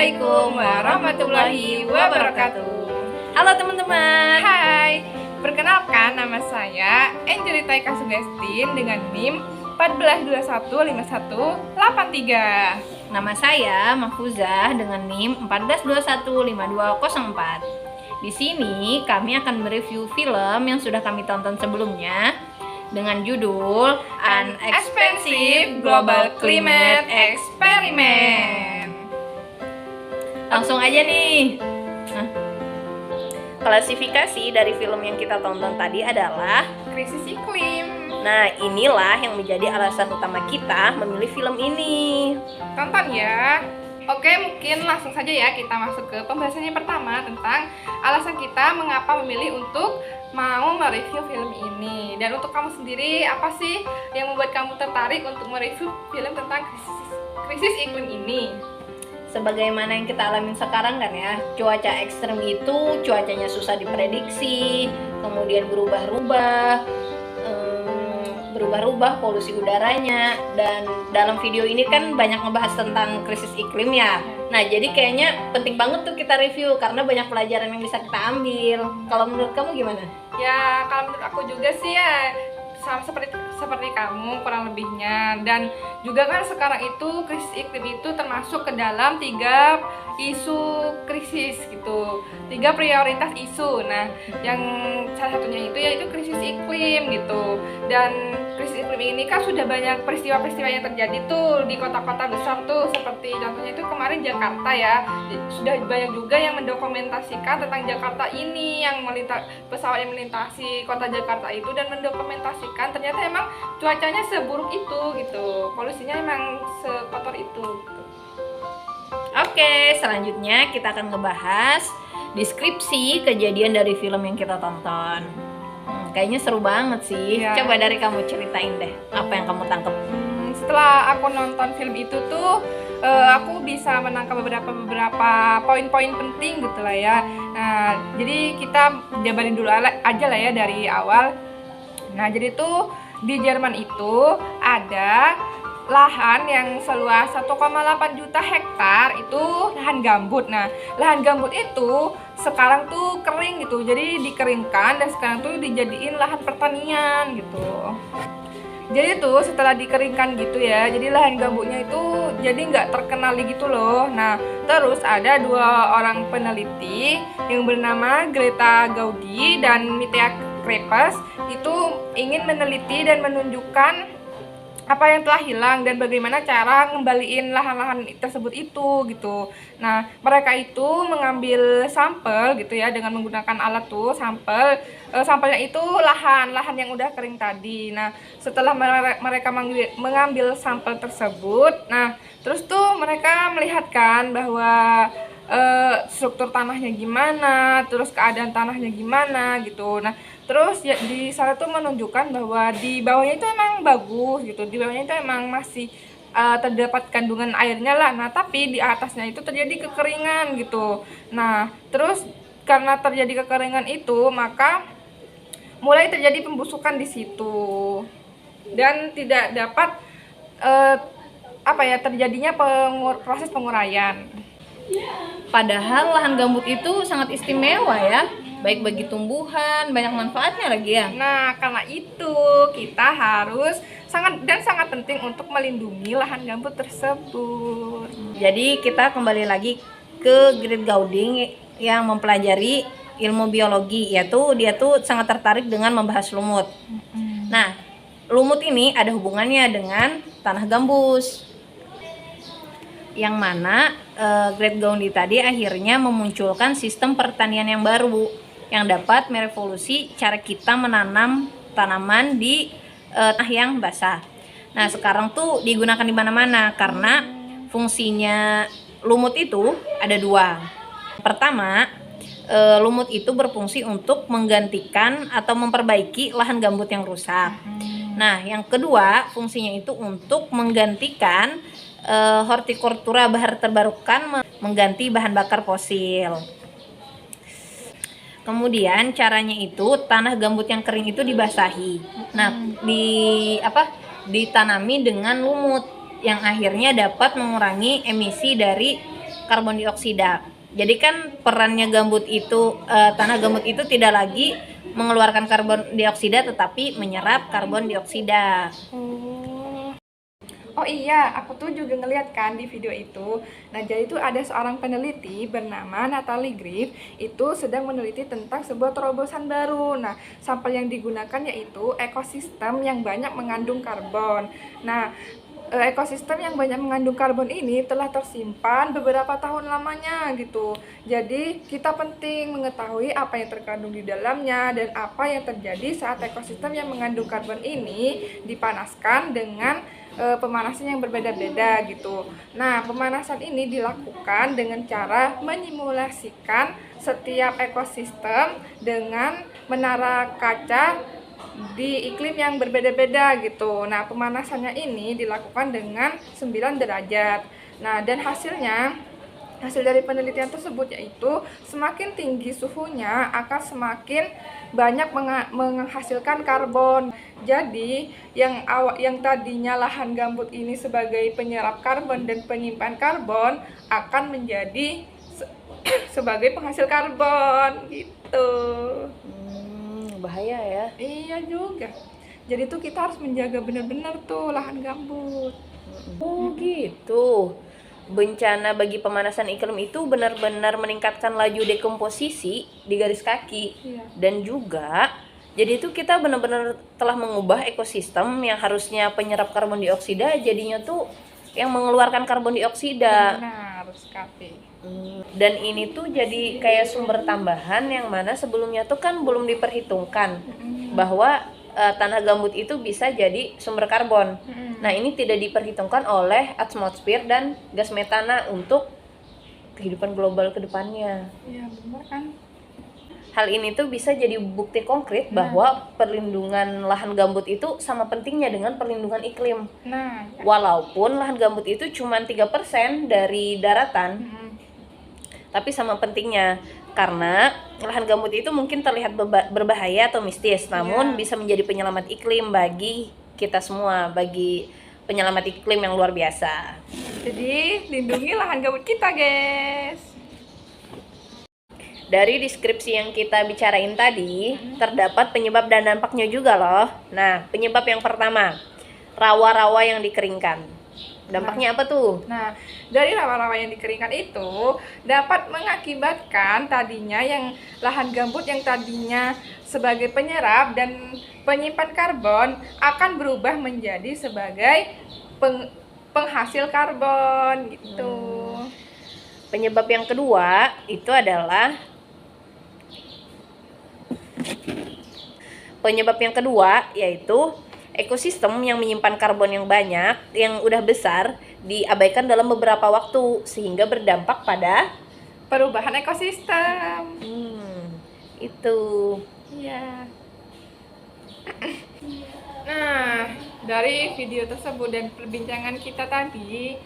Assalamualaikum warahmatullahi wabarakatuh. Halo teman-teman. Hai, perkenalkan nama saya Angelita Ika Sugestin dengan NIM 14215183. Nama saya Mahfuzah dengan NIM 14215204. Di sini kami akan mereview film yang sudah kami tonton sebelumnya dengan judul An Expensive Global Climate Experiment. Langsung aja nih. Klasifikasi dari film yang kita tonton tadi adalah Krisis iklim. Nah, inilah yang menjadi alasan utama kita memilih film ini. Tonton ya. Oke, mungkin langsung saja ya kita masuk ke pembahasannya pertama tentang alasan kita mengapa memilih untuk mau mereview film ini. Dan untuk kamu sendiri, apa sih yang membuat kamu tertarik untuk mereview film tentang krisis iklim ini? Sebagaimana yang kita alamin sekarang kan ya, cuaca ekstrem itu cuacanya susah diprediksi, kemudian berubah-ubah polusi udaranya, dan dalam video ini kan banyak ngebahas tentang krisis iklim ya. Nah, jadi kayaknya penting banget tuh kita review karena banyak pelajaran yang bisa kita ambil. Kalau menurut kamu gimana? Ya, kalau menurut aku juga sih ya sama seperti kamu kurang lebihnya. Dan juga kan sekarang itu krisis iklim itu termasuk ke dalam 3 isu krisis gitu, 3 prioritas isu. Nah, yang salah satunya itu yaitu krisis iklim gitu. Dan krisis iklim ini kan sudah banyak peristiwa-peristiwa yang terjadi tuh di kota-kota besar tuh, seperti contohnya itu kemarin Jakarta ya. Sudah banyak juga yang mendokumentasikan tentang Jakarta ini, yang pesawat yang melintasi kota Jakarta itu, dan mendokumentasikan ternyata emang cuacanya seburuk itu gitu, polusinya emang sekotor itu gitu. Oke, selanjutnya kita akan ngebahas deskripsi kejadian dari film yang kita tonton. Kayaknya seru banget sih. Ya. Coba dari kamu ceritain deh, apa yang kamu tangkap? Setelah aku nonton film itu tuh, aku bisa menangkap beberapa poin-poin penting gitu lah ya. Nah, jadi kita jabarin dulu aja lah ya dari awal. Nah, jadi tuh di Jerman itu ada lahan yang seluas 1,8 juta hektar, itu lahan gambut. Nah, lahan gambut itu sekarang tuh kering gitu, jadi dikeringkan dan sekarang tuh dijadiin lahan pertanian gitu. Jadi tuh setelah dikeringkan gitu ya, jadi lahan gambutnya itu jadi nggak terkenali gitu loh. Nah, terus ada 2 orang peneliti yang bernama Greta Gaudi dan Mitya Krepes itu ingin meneliti dan menunjukkan apa yang telah hilang dan bagaimana cara ngembaliin lahan-lahan tersebut itu gitu. Nah, mereka itu mengambil sampel gitu ya dengan menggunakan alat tuh sampelnya itu lahan yang udah kering tadi. Nah, setelah mereka mengambil sampel tersebut, nah terus tuh mereka melihatkan bahwa struktur tanahnya gimana, terus keadaan tanahnya gimana gitu. Nah, terus ya di sana tuh menunjukkan bahwa di bawahnya itu emang bagus gitu, di bawahnya itu emang masih terdapat kandungan airnya lah. Nah, tapi di atasnya itu terjadi kekeringan gitu. Nah, terus karena terjadi kekeringan itu, maka mulai terjadi pembusukan di situ dan tidak dapat terjadinya proses penguraian. Padahal lahan gambut itu sangat istimewa ya, baik bagi tumbuhan, banyak manfaatnya lagi ya. Nah, karena itu kita harus sangat penting untuk melindungi lahan gambut tersebut. Jadi kita kembali lagi ke Greta Gaudi yang mempelajari ilmu biologi, yaitu dia tuh sangat tertarik dengan membahas lumut. Nah, lumut ini ada hubungannya dengan tanah gambus, yang mana Greta Gaudi tadi akhirnya memunculkan sistem pertanian yang baru yang dapat merevolusi cara kita menanam tanaman di tanah yang basah. Nah, sekarang tuh digunakan di mana-mana karena fungsinya lumut itu ada 2. Pertama, lumut itu berfungsi untuk menggantikan atau memperbaiki lahan gambut yang rusak. Nah, yang kedua, fungsinya itu untuk menggantikan hortikultura bahan terbarukan, mengganti bahan bakar fosil. Kemudian caranya itu tanah gambut yang kering itu dibasahi. Nah, ditanami dengan lumut yang akhirnya dapat mengurangi emisi dari karbon dioksida. Jadi kan perannya gambut itu, tanah gambut itu tidak lagi mengeluarkan karbon dioksida tetapi menyerap karbon dioksida. Oh iya, aku tuh juga ngeliat kan di video itu. Nah, jadi itu ada seorang peneliti bernama Natalie Griff itu sedang meneliti tentang sebuah terobosan baru. Nah, sampel yang digunakan yaitu ekosistem yang banyak mengandung karbon. Nah, ekosistem yang banyak mengandung karbon ini telah tersimpan beberapa tahun lamanya gitu. Jadi kita penting mengetahui apa yang terkandung di dalamnya dan apa yang terjadi saat ekosistem yang mengandung karbon ini dipanaskan dengan pemanasan yang berbeda-beda gitu. Nah, pemanasan ini dilakukan dengan cara menyimulasikan setiap ekosistem dengan menara kaca di iklim yang berbeda-beda gitu. Nah, pemanasannya ini dilakukan dengan 9 derajat. Nah, dan hasil dari penelitian tersebut yaitu semakin tinggi suhunya akan semakin banyak menghasilkan karbon. Jadi yang tadinya lahan gambut ini sebagai penyerap karbon dan penyimpan karbon akan menjadi sebagai penghasil karbon gitu. Bahaya ya. Iya juga. Jadi tuh kita harus menjaga benar-benar tuh lahan gambut. Oh gitu. Bencana bagi pemanasan iklim itu benar-benar meningkatkan laju dekomposisi di garis kaki. Iya. Dan juga jadi itu kita benar-benar telah mengubah ekosistem yang harusnya penyerap karbon dioksida jadinya tuh yang mengeluarkan karbon dioksida. Benar sekali. Dan ini tuh jadi kayak sumber tambahan yang mana sebelumnya tuh kan belum diperhitungkan bahwa tanah gambut itu bisa jadi sumber karbon. Nah, ini tidak diperhitungkan oleh atmosfer dan gas metana untuk kehidupan global ke depannya. Iya, benar kan? Hal ini tuh bisa jadi bukti konkret bahwa perlindungan lahan gambut itu sama pentingnya dengan perlindungan iklim. Nah, Walaupun lahan gambut itu cuma 3% dari daratan, tapi sama pentingnya karena lahan gambut itu mungkin terlihat berbahaya atau mistis, namun bisa menjadi penyelamat iklim bagi kita semua, bagi penyelamat iklim yang luar biasa. jadi lindungi lahan gambut kita, guys. Dari deskripsi yang kita bicarain tadi, terdapat penyebab dan dampaknya juga loh. Nah, penyebab yang pertama, rawa-rawa yang dikeringkan. Dampaknya apa tuh? Nah, dari rawa-rawa yang dikeringkan itu dapat mengakibatkan tadinya yang lahan gambut yang tadinya sebagai penyerap dan penyimpan karbon akan berubah menjadi sebagai penghasil karbon gitu. Penyebab yang kedua itu adalah yaitu ekosistem yang menyimpan karbon yang banyak, yang udah besar, diabaikan dalam beberapa waktu sehingga berdampak pada perubahan ekosistem. Itu. Iya. Nah, dari video tersebut dan perbincangan kita tadi,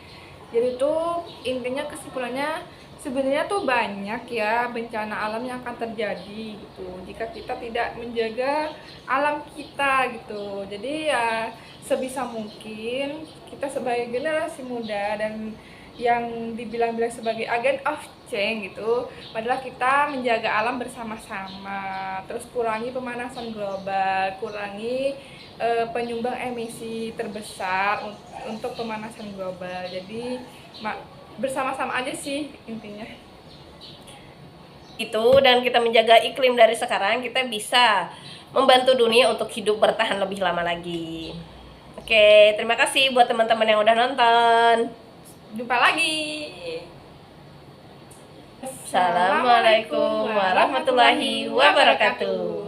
jadi tuh intinya kesimpulannya sebenarnya tuh banyak ya bencana alam yang akan terjadi gitu jika kita tidak menjaga alam kita gitu. Jadi ya sebisa mungkin kita sebagai generasi muda dan yang dibilang-bilang sebagai agent of change gitu adalah kita menjaga alam bersama-sama, terus kurangi pemanasan global, kurangi penyumbang emisi terbesar untuk pemanasan global. Jadi bersama-sama aja sih intinya. Itu, dan kita menjaga iklim dari sekarang, kita bisa membantu dunia untuk hidup bertahan lebih lama lagi. Oke, terima kasih buat teman-teman yang udah nonton. Jumpa lagi. Assalamualaikum warahmatullahi wabarakatuh.